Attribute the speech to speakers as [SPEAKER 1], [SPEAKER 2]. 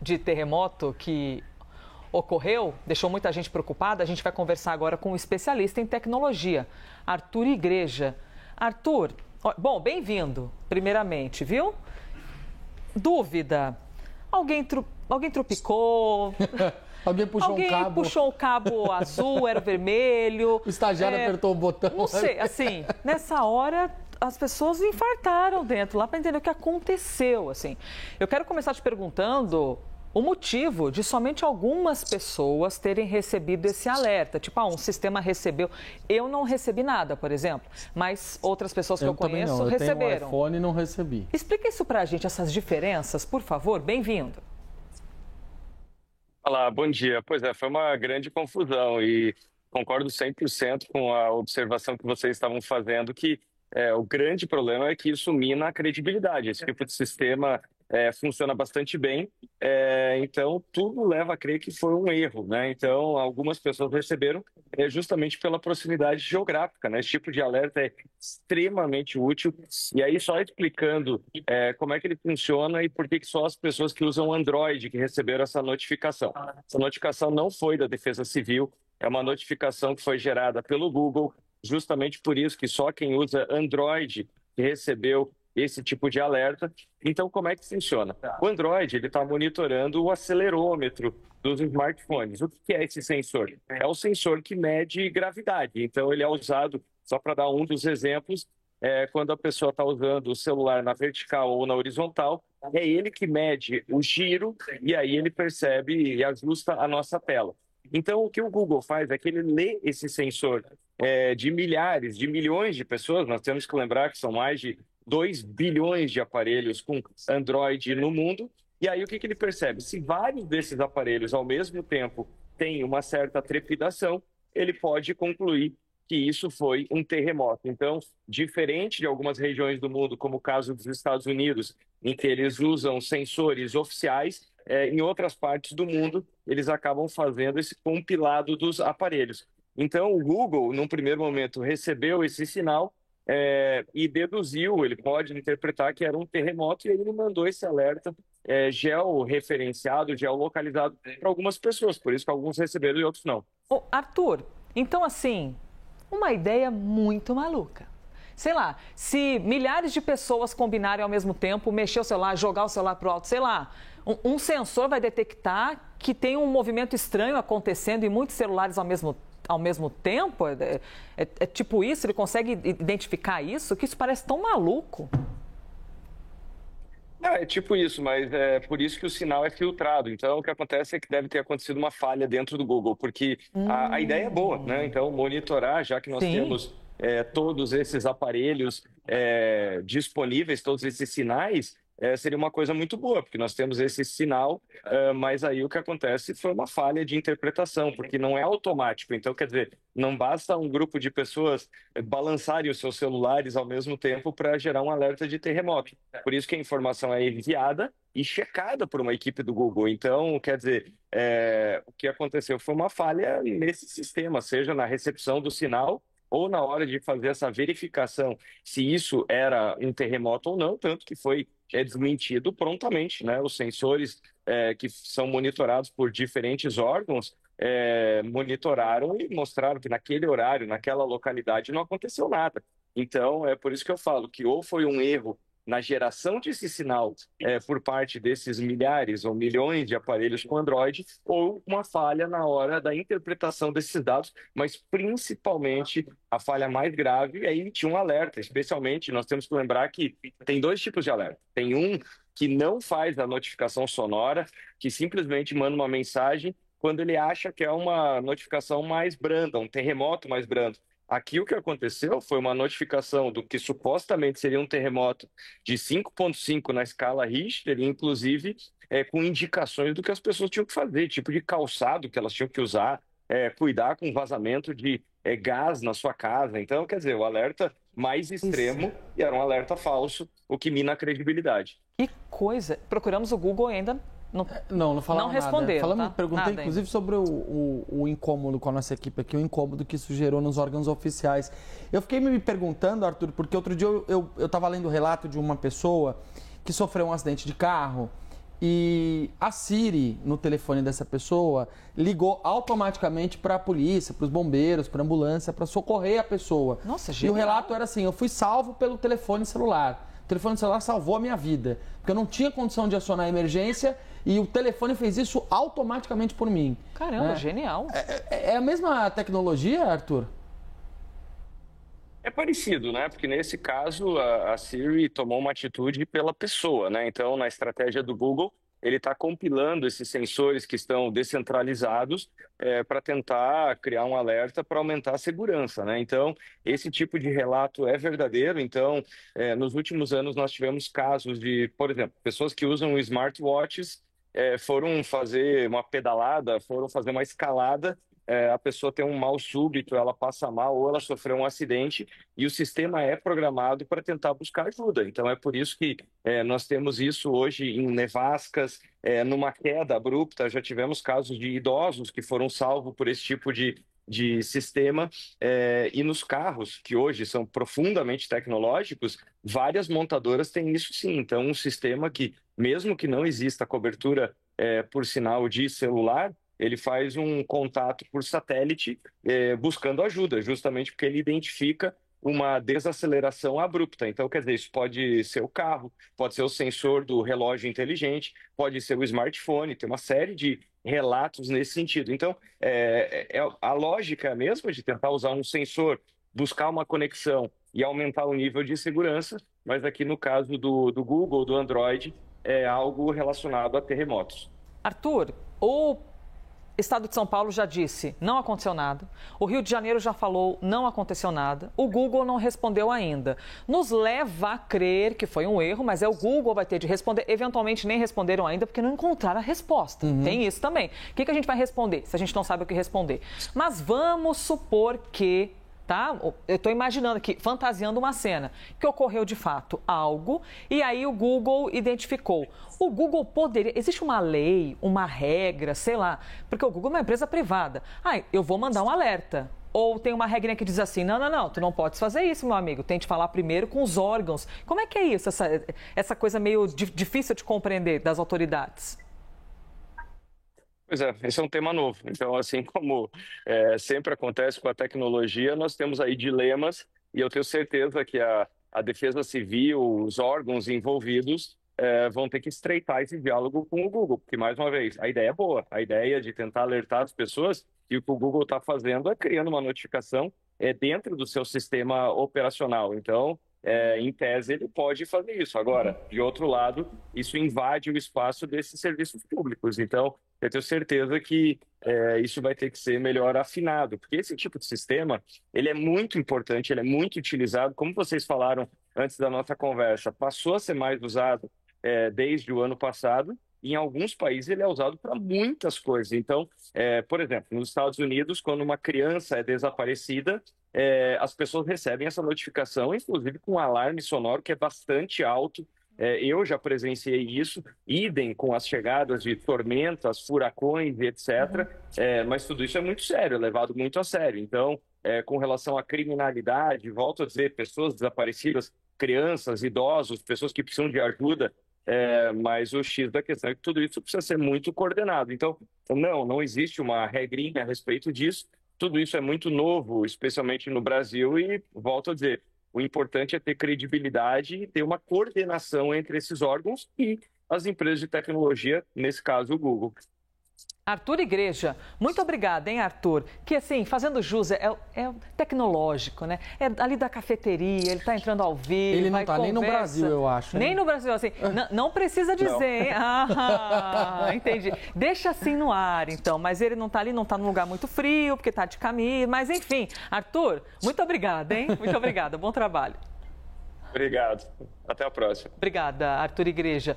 [SPEAKER 1] de terremoto que ocorreu deixou muita gente preocupada. A gente vai conversar agora com um especialista em tecnologia, Arthur Igreja. Arthur, bom, bem-vindo, primeiramente, viu? Dúvida, alguém tropicou...
[SPEAKER 2] Alguém
[SPEAKER 1] puxou o cabo azul, era vermelho.
[SPEAKER 2] O estagiário apertou o botão.
[SPEAKER 1] Não sei, assim, nessa hora as pessoas infartaram dentro lá para entender o que aconteceu, assim. Eu quero começar te perguntando o motivo de somente algumas pessoas terem recebido esse alerta. Tipo, um sistema recebeu. Eu não recebi nada, por exemplo, mas outras pessoas que eu conheço
[SPEAKER 2] não.
[SPEAKER 1] receberam.
[SPEAKER 2] Eu tenho um iPhone e não recebi.
[SPEAKER 1] Explica isso pra gente, essas diferenças, por favor. Bem-vindo.
[SPEAKER 3] Olá, bom dia. Pois é, foi uma grande confusão e concordo 100% com a observação que vocês estavam fazendo, que o grande problema é que isso mina a credibilidade. Esse tipo de sistema funciona bastante bem, então tudo leva a crer que foi um erro, né? Então, algumas pessoas receberam justamente pela proximidade geográfica, né? Esse tipo de alerta é extremamente útil. E aí, só explicando como é que ele funciona e por que só as pessoas que usam Android que receberam essa notificação. Essa notificação não foi da Defesa Civil, é uma notificação que foi gerada pelo Google, justamente por isso que só quem usa Android que recebeu esse tipo de alerta. Então, como é que funciona? O Android está monitorando o acelerômetro dos smartphones. O que é esse sensor? É o sensor que mede gravidade. Então, ele é usado, só para dar um dos exemplos, quando a pessoa está usando o celular na vertical ou na horizontal, é ele que mede o giro e aí ele percebe e ajusta a nossa tela. Então, o que o Google faz é que ele lê esse sensor de milhares, de milhões de pessoas. Nós temos que lembrar que são mais de 2 bilhões de aparelhos com Android no mundo. E aí, o que ele percebe? Se vários desses aparelhos, ao mesmo tempo, têm uma certa trepidação, ele pode concluir que isso foi um terremoto. Então, diferente de algumas regiões do mundo, como o caso dos Estados Unidos, em que eles usam sensores oficiais, em outras partes do mundo, eles acabam fazendo esse compilado dos aparelhos. Então, o Google, num primeiro momento, recebeu esse sinal e deduziu, ele pode interpretar que era um terremoto, e aí ele mandou esse alerta georreferenciado, geolocalizado para algumas pessoas, por isso que alguns receberam e outros não.
[SPEAKER 1] Arthur, então assim, uma ideia muito maluca. Sei lá, se milhares de pessoas combinarem ao mesmo tempo, mexer o celular, jogar o celular para o alto, sei lá, um sensor vai detectar que tem um movimento estranho acontecendo em muitos celulares ao mesmo tempo? É tipo isso? Ele consegue identificar isso? Que isso parece tão maluco.
[SPEAKER 3] É tipo isso, mas é por isso que o sinal é filtrado. Então, o que acontece é que deve ter acontecido uma falha dentro do Google, porque a ideia é boa, né? Então, monitorar, já que nós temos todos esses aparelhos disponíveis, todos esses sinais, seria uma coisa muito boa, porque nós temos esse sinal, mas aí o que acontece foi uma falha de interpretação, porque não é automático. Então, quer dizer, não basta um grupo de pessoas balançarem os seus celulares ao mesmo tempo para gerar um alerta de terremoto. Por isso que a informação é enviada e checada por uma equipe do Google. Então, quer dizer, o que aconteceu foi uma falha nesse sistema, seja na recepção do sinal ou na hora de fazer essa verificação se isso era um terremoto ou não, tanto que foi desmentido prontamente, né? Os sensores que são monitorados por diferentes órgãos monitoraram e mostraram que naquele horário, naquela localidade, não aconteceu nada. Então, é por isso que eu falo que ou foi um erro na geração desse sinal por parte desses milhares ou milhões de aparelhos com Android, ou uma falha na hora da interpretação desses dados, mas principalmente a falha mais grave é emitir um alerta. Especialmente, nós temos que lembrar que tem dois tipos de alerta. Tem um que não faz a notificação sonora, que simplesmente manda uma mensagem quando ele acha que é uma notificação mais branda, um terremoto mais brando. Aqui o que aconteceu foi uma notificação do que supostamente seria um terremoto de 5,5 na escala Richter, inclusive com indicações do que as pessoas tinham que fazer, tipo de calçado que elas tinham que usar, cuidar com vazamento de gás na sua casa. Então, quer dizer, o alerta mais extremo e era um alerta falso, o que mina a credibilidade.
[SPEAKER 1] Que coisa! Procuramos o Google ainda.
[SPEAKER 2] Não falaram nada.
[SPEAKER 1] Responderam, tá?
[SPEAKER 2] Perguntei,
[SPEAKER 1] nada
[SPEAKER 2] inclusive, sobre o incômodo com a nossa equipe aqui, o incômodo que isso gerou nos órgãos oficiais. Eu fiquei me perguntando, Arthur, porque outro dia eu estava lendo o relato de uma pessoa que sofreu um acidente de carro e a Siri, no telefone dessa pessoa, ligou automaticamente para a polícia, para os bombeiros, para a ambulância, para socorrer a pessoa.
[SPEAKER 1] Nossa,
[SPEAKER 2] e
[SPEAKER 1] genial.
[SPEAKER 2] o relato era assim, eu fui salvo pelo telefone celular. O telefone celular salvou a minha vida, porque eu não tinha condição de acionar a emergência e o telefone fez isso automaticamente por mim.
[SPEAKER 1] Caramba, genial.
[SPEAKER 2] É a mesma tecnologia, Arthur?
[SPEAKER 3] É parecido, né? Porque nesse caso a Siri tomou uma atitude pela pessoa, né? Então, na estratégia do Google, ele está compilando esses sensores que estão descentralizados para tentar criar um alerta para aumentar a segurança, né? Então, esse tipo de relato é verdadeiro. Então, nos últimos anos nós tivemos casos de, por exemplo, pessoas que usam smartwatches foram fazer uma pedalada, foram fazer uma escalada. A pessoa tem um mal súbito, ela passa mal ou ela sofreu um acidente e o sistema é programado para tentar buscar ajuda. Então, é por isso que nós temos isso hoje em nevascas, numa queda abrupta. Já tivemos casos de idosos que foram salvos por esse tipo de sistema. E nos carros, que hoje são profundamente tecnológicos, várias montadoras têm isso sim. Então, um sistema que, mesmo que não exista cobertura por sinal de celular, ele faz um contato por satélite buscando ajuda, justamente porque ele identifica uma desaceleração abrupta. Então, quer dizer, isso pode ser o carro, pode ser o sensor do relógio inteligente, pode ser o smartphone, tem uma série de relatos nesse sentido. Então, a lógica é a mesma de tentar usar um sensor, buscar uma conexão e aumentar o nível de segurança, mas aqui no caso do Google, do Android, é algo relacionado a terremotos.
[SPEAKER 1] Arthur, o Estado de São Paulo já disse, não aconteceu nada. O Rio de Janeiro já falou, não aconteceu nada. O Google não respondeu ainda. Nos leva a crer que foi um erro, mas o Google vai ter de responder. Eventualmente nem responderam ainda porque não encontraram a resposta. Tem isso também. O que a gente vai responder se a gente não sabe o que responder? Mas vamos supor que... Tá? Eu estou imaginando aqui, fantasiando uma cena, que ocorreu de fato algo e aí o Google identificou. O Google poderia... Existe uma lei, uma regra, sei lá, porque o Google é uma empresa privada. Eu vou mandar um alerta. Ou tem uma regrinha que diz assim, não, tu não pode fazer isso, meu amigo, tem que falar primeiro com os órgãos. Como é que é isso, essa coisa meio difícil de compreender das autoridades?
[SPEAKER 3] Pois é, esse é um tema novo. Então, assim como sempre acontece com a tecnologia, nós temos aí dilemas e eu tenho certeza que a Defesa Civil, os órgãos envolvidos vão ter que estreitar esse diálogo com o Google, porque, mais uma vez, a ideia é boa. A ideia de tentar alertar as pessoas e o que o Google está fazendo é criando uma notificação dentro do seu sistema operacional. Então, em tese, ele pode fazer isso. Agora, de outro lado, isso invade o espaço desses serviços públicos. Então, eu tenho certeza que isso vai ter que ser melhor afinado, porque esse tipo de sistema, ele é muito importante, ele é muito utilizado, como vocês falaram antes da nossa conversa, passou a ser mais usado desde o ano passado, e em alguns países ele é usado para muitas coisas. Então, por exemplo, nos Estados Unidos, quando uma criança é desaparecida, as pessoas recebem essa notificação, inclusive com um alarme sonoro que é bastante alto. Eu já presenciei isso, idem com as chegadas de tormentas, furacões, etc. Mas tudo isso é muito sério, é levado muito a sério. Então, com relação à criminalidade, volto a dizer, pessoas desaparecidas, crianças, idosos, pessoas que precisam de ajuda, mas o X da questão é que tudo isso precisa ser muito coordenado. Então, não existe uma regrinha a respeito disso. Tudo isso é muito novo, especialmente no Brasil, e volto a dizer, o importante é ter credibilidade e ter uma coordenação entre esses órgãos e as empresas de tecnologia, nesse caso o Google.
[SPEAKER 1] Arthur Igreja, muito obrigada, hein, Arthur? Que, assim, fazendo jus, é tecnológico, né? É ali da cafeteria, ele está entrando ao vivo,
[SPEAKER 2] ele não está nem no Brasil, eu acho.
[SPEAKER 1] Nem no Brasil, assim, não precisa dizer, hein? Entendi. Deixa assim no ar, então, mas ele não está ali, não está num lugar muito frio, porque está de camisa, mas enfim. Arthur, muito obrigada, hein? Muito obrigada, bom trabalho.
[SPEAKER 3] Obrigado. Até a próxima.
[SPEAKER 1] Obrigada, Arthur Igreja.